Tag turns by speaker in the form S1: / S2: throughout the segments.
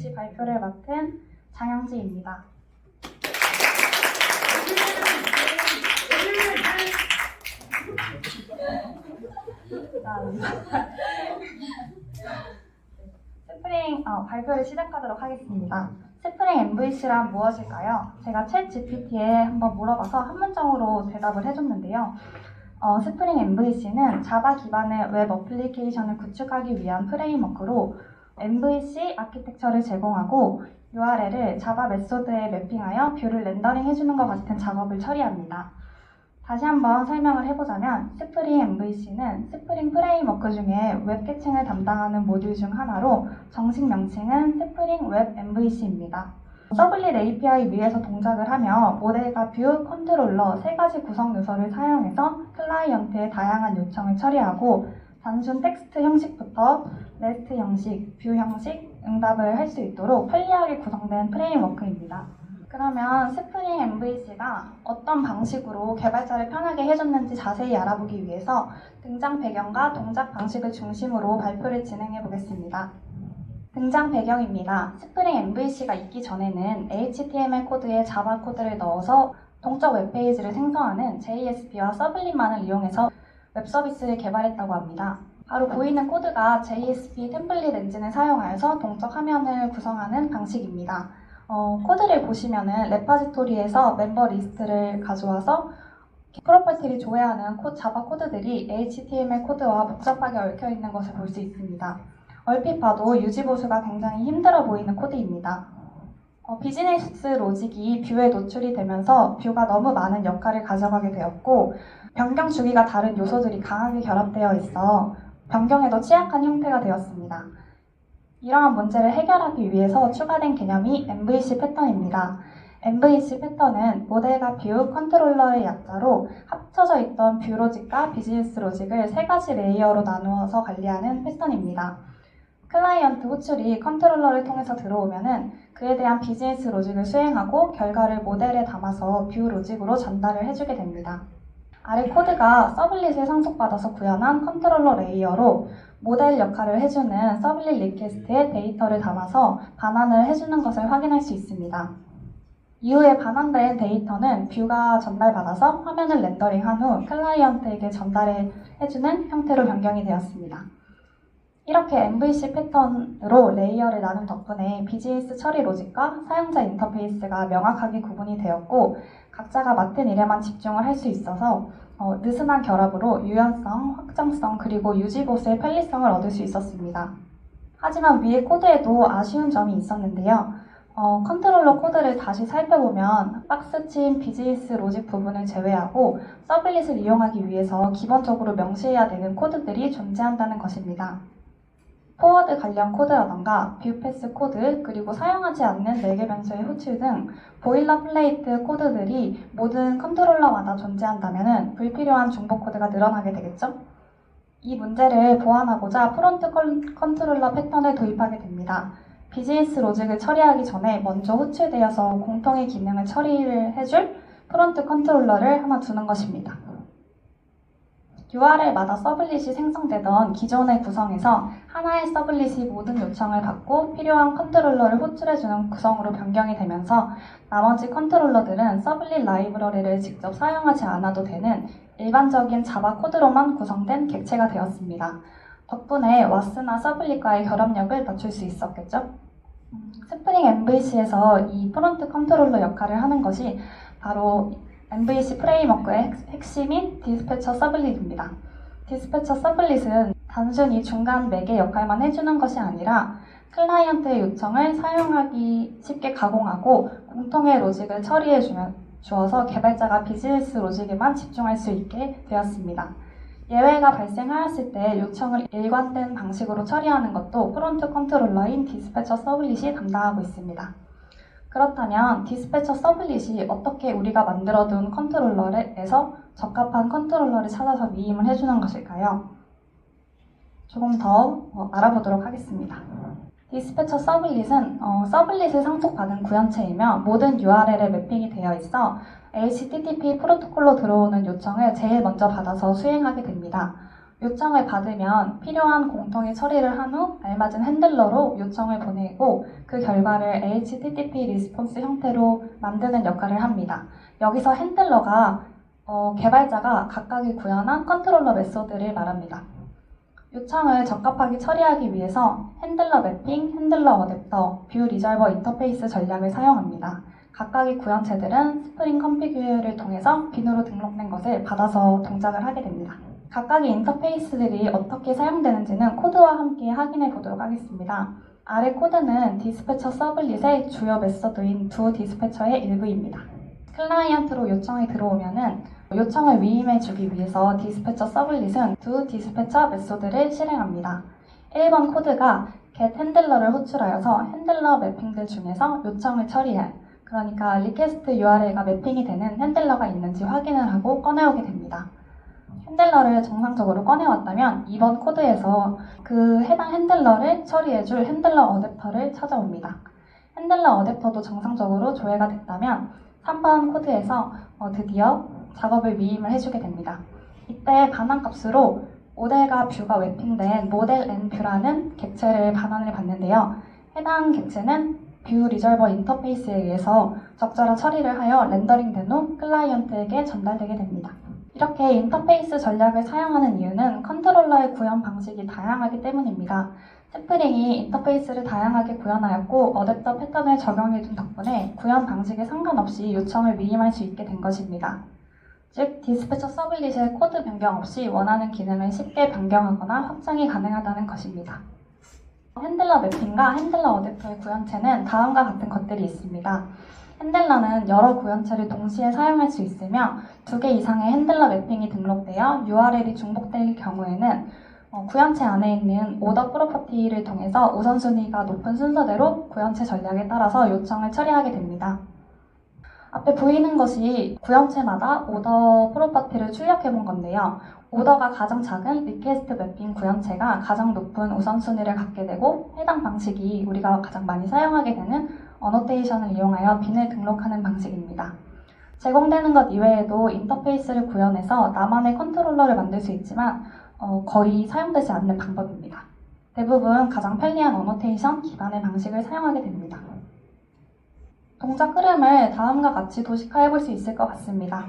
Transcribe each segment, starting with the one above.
S1: MVC 발표를 맡은 장영지입니다. 스프링 발표를 시작하도록 하겠습니다. 스프링 MVC란 무엇일까요? 제가 챗 GPT에 한번 물어봐서 한 문장으로 대답을 해줬는데요. 스프링 MVC는 자바 기반의 웹 어플리케이션을 구축하기 위한 프레임워크로 MVC 아키텍처를 제공하고 URL을 자바 메소드에 매핑하여 뷰를 렌더링 해주는 것 같은 작업을 처리합니다. 다시 한번 설명을 해보자면 스프링 MVC는 스프링 프레임워크 중에 웹 캐칭을 담당하는 모듈 중 하나로 정식 명칭은 스프링 웹 MVC입니다. 서블릿 API 위에서 동작을 하며 모델과 뷰, 컨트롤러 세 가지 구성 요소를 사용해서 클라이언트의 다양한 요청을 처리하고 단순 텍스트 형식부터 REST 형식, 뷰 형식, 응답을 할 수 있도록 편리하게 구성된 프레임워크입니다. 그러면 스프링 MVC가 어떤 방식으로 개발자를 편하게 해줬는지 자세히 알아보기 위해서 등장 배경과 동작 방식을 중심으로 발표를 진행해 보겠습니다. 등장 배경입니다. 스프링 MVC가 있기 전에는 HTML 코드에 자바 코드를 넣어서 동적 웹페이지를 생성하는 JSP와 서블릿만을 이용해서 웹 서비스를 개발했다고 합니다. 바로 보이는 코드가 JSP 템플릿 엔진을 사용하여서 동적 화면을 구성하는 방식입니다. 코드를 보시면은 레파지토리에서 멤버 리스트를 가져와서 프로퍼티를 조회하는 자바 코드들이 HTML 코드와 복잡하게 얽혀 있는 것을 볼 수 있습니다. 얼핏 봐도 유지 보수가 굉장히 힘들어 보이는 코드입니다. 비즈니스 로직이 뷰에 노출이 되면서 뷰가 너무 많은 역할을 가져가게 되었고 변경 주기가 다른 요소들이 강하게 결합되어 있어 변경에도 취약한 형태가 되었습니다. 이러한 문제를 해결하기 위해서 추가된 개념이 MVC 패턴입니다. MVC 패턴은 모델과 뷰, 컨트롤러의 약자로 합쳐져 있던 뷰 로직과 비즈니스 로직을 세 가지 레이어로 나누어서 관리하는 패턴입니다. 클라이언트 호출이 컨트롤러를 통해서 들어오면은 그에 대한 비즈니스 로직을 수행하고 결과를 모델에 담아서 뷰 로직으로 전달을 해주게 됩니다. 아래 코드가 서블릿을 상속받아서 구현한 컨트롤러 레이어로 모델 역할을 해주는 서블릿 리퀘스트에 데이터를 담아서 반환을 해주는 것을 확인할 수 있습니다. 이후에 반환된 데이터는 뷰가 전달받아서 화면을 렌더링한 후 클라이언트에게 전달해주는 형태로 변경이 되었습니다. 이렇게 MVC 패턴으로 레이어를 나눈 덕분에 비즈니스 처리 로직과 사용자 인터페이스가 명확하게 구분이 되었고 각자가 맡은 일에만 집중을 할 수 있어서 느슨한 결합으로 유연성, 확장성, 그리고 유지 보수의 편리성을 얻을 수 있었습니다. 하지만 위의 코드에도 아쉬운 점이 있었는데요. 컨트롤러 코드를 다시 살펴보면 박스친 비즈니스 로직 부분을 제외하고 서블릿을 이용하기 위해서 기본적으로 명시해야 되는 코드들이 존재한다는 것입니다. 포워드 관련 코드라던가 뷰 패스 코드, 그리고 사용하지 않는 4개 변수의 호출 등 보일러플레이트 코드들이 모든 컨트롤러마다 존재한다면 불필요한 중복 코드가 늘어나게 되겠죠? 이 문제를 보완하고자 프론트 컨트롤러 패턴을 도입하게 됩니다. 비즈니스 로직을 처리하기 전에 먼저 호출되어서 공통의 기능을 처리를 해줄 프론트 컨트롤러를 하나 두는 것입니다. URL마다 서블릿이 생성되던 기존의 구성에서 하나의 서블릿이 모든 요청을 받고 필요한 컨트롤러를 호출해주는 구성으로 변경이 되면서 나머지 컨트롤러들은 서블릿 라이브러리를 직접 사용하지 않아도 되는 일반적인 자바 코드로만 구성된 객체가 되었습니다. 덕분에 와스나 서블릿과의 결합력을 낮출 수 있었겠죠? 스프링 MVC에서 이 프론트 컨트롤러 역할을 하는 것이 바로 MVC 프레임워크의 핵심인 디스패처 서블릿입니다. 디스패처 서블릿은 단순히 중간 매개 역할만 해주는 것이 아니라 클라이언트의 요청을 사용하기 쉽게 가공하고 공통의 로직을 처리해 주어서 개발자가 비즈니스 로직에만 집중할 수 있게 되었습니다. 예외가 발생하였을 때 요청을 일관된 방식으로 처리하는 것도 프론트 컨트롤러인 디스패처 서블릿이 담당하고 있습니다. 그렇다면 디스패처 서블릿이 어떻게 우리가 만들어둔 컨트롤러에서 적합한 컨트롤러를 찾아서 위임을 해주는 것일까요? 조금 더 알아보도록 하겠습니다. 디스패처 서블릿은 서블릿을 상속받은 구현체이며 모든 URL에 매핑이 되어 있어 HTTP 프로토콜로 들어오는 요청을 제일 먼저 받아서 수행하게 됩니다. 요청을 받으면 필요한 공통의 처리를 한 후 알맞은 핸들러로 요청을 보내고 그 결과를 HTTP 리스폰스 형태로 만드는 역할을 합니다. 여기서 핸들러가 개발자가 각각이 구현한 컨트롤러 메소드를 말합니다. 요청을 적합하게 처리하기 위해서 핸들러 매핑, 핸들러 어댑터, 뷰 리졸버 인터페이스 전략을 사용합니다. 각각의 구현체들은 스프링 컨피그를 통해서 빈으로 등록된 것을 받아서 동작을 하게 됩니다. 각각의 인터페이스들이 어떻게 사용되는지는 코드와 함께 확인해 보도록 하겠습니다. 아래 코드는 디스패처 서블릿의 주요 메서드인 두 디스패처의 일부입니다. 클라이언트로 요청이 들어오면은 요청을 위임해 주기 위해서 디스패처 서블릿은 두 디스패처 메소드를 실행합니다. 1번 코드가 get 핸들러를 호출하여서 핸들러 매핑들 중에서 요청을 처리할, 그러니까 리퀘스트 URL가 매핑이 되는 핸들러가 있는지 확인을 하고 꺼내오게 됩니다. 핸들러를 정상적으로 꺼내왔다면 2번 코드에서 그 해당 핸들러를 처리해줄 핸들러 어댑터를 찾아옵니다. 핸들러 어댑터도 정상적으로 조회가 됐다면 3번 코드에서 드디어 작업을 위임을 해주게 됩니다. 이때 반환값으로 모델과 뷰가 매핑된 모델 and 뷰라는 객체를 반환을 받는데요. 해당 객체는 뷰 리졸버 인터페이스에 의해서 적절한 처리를 하여 렌더링된 후 클라이언트에게 전달되게 됩니다. 이렇게 인터페이스 전략을 사용하는 이유는 컨트롤러의 구현 방식이 다양하기 때문입니다. 스프링이 인터페이스를 다양하게 구현하였고 어댑터 패턴을 적용해둔 덕분에 구현 방식에 상관없이 요청을 위임할 수 있게 된 것입니다. 즉, 디스패처 서블릿의 코드 변경 없이 원하는 기능을 쉽게 변경하거나 확장이 가능하다는 것입니다. 핸들러 매핑과 핸들러 어댑터의 구현체는 다음과 같은 것들이 있습니다. 핸들러는 여러 구현체를 동시에 사용할 수 있으며 2개 이상의 핸들러 매핑이 등록되어 URL이 중복될 경우에는 구현체 안에 있는 오더 프로퍼티를 통해서 우선순위가 높은 순서대로 구현체 전략에 따라서 요청을 처리하게 됩니다. 앞에 보이는 것이 구현체마다 오더 프로퍼티를 출력해 본 건데요. 오더가 가장 작은 리퀘스트 매핑 구현체가 가장 높은 우선순위를 갖게 되고 해당 방식이 우리가 가장 많이 사용하게 되는 어노테이션을 이용하여 빈을 등록하는 방식입니다. 제공되는 것 이외에도 인터페이스를 구현해서 나만의 컨트롤러를 만들 수 있지만 거의 사용되지 않는 방법입니다. 대부분 가장 편리한 어노테이션 기반의 방식을 사용하게 됩니다. 동작 흐름을 다음과 같이 도식화해 볼 수 있을 것 같습니다.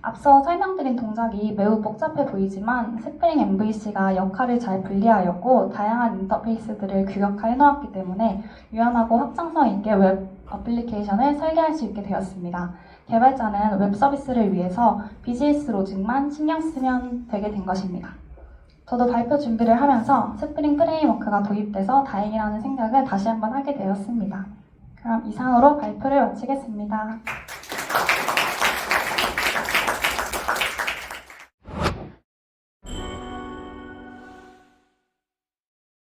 S1: 앞서 설명드린 동작이 매우 복잡해 보이지만 스프링 MVC가 역할을 잘 분리하였고 다양한 인터페이스들을 규격화해 놓았기 때문에 유연하고 확장성 있게 웹 어플리케이션을 설계할 수 있게 되었습니다. 개발자는 웹 서비스를 위해서 BGS 로직만 신경 쓰면 되게 된 것입니다. 저도 발표 준비를 하면서 스프링 프레임워크가 도입돼서 다행이라는 생각을 다시 한번 하게 되었습니다. 그럼 이상으로 발표를 마치겠습니다.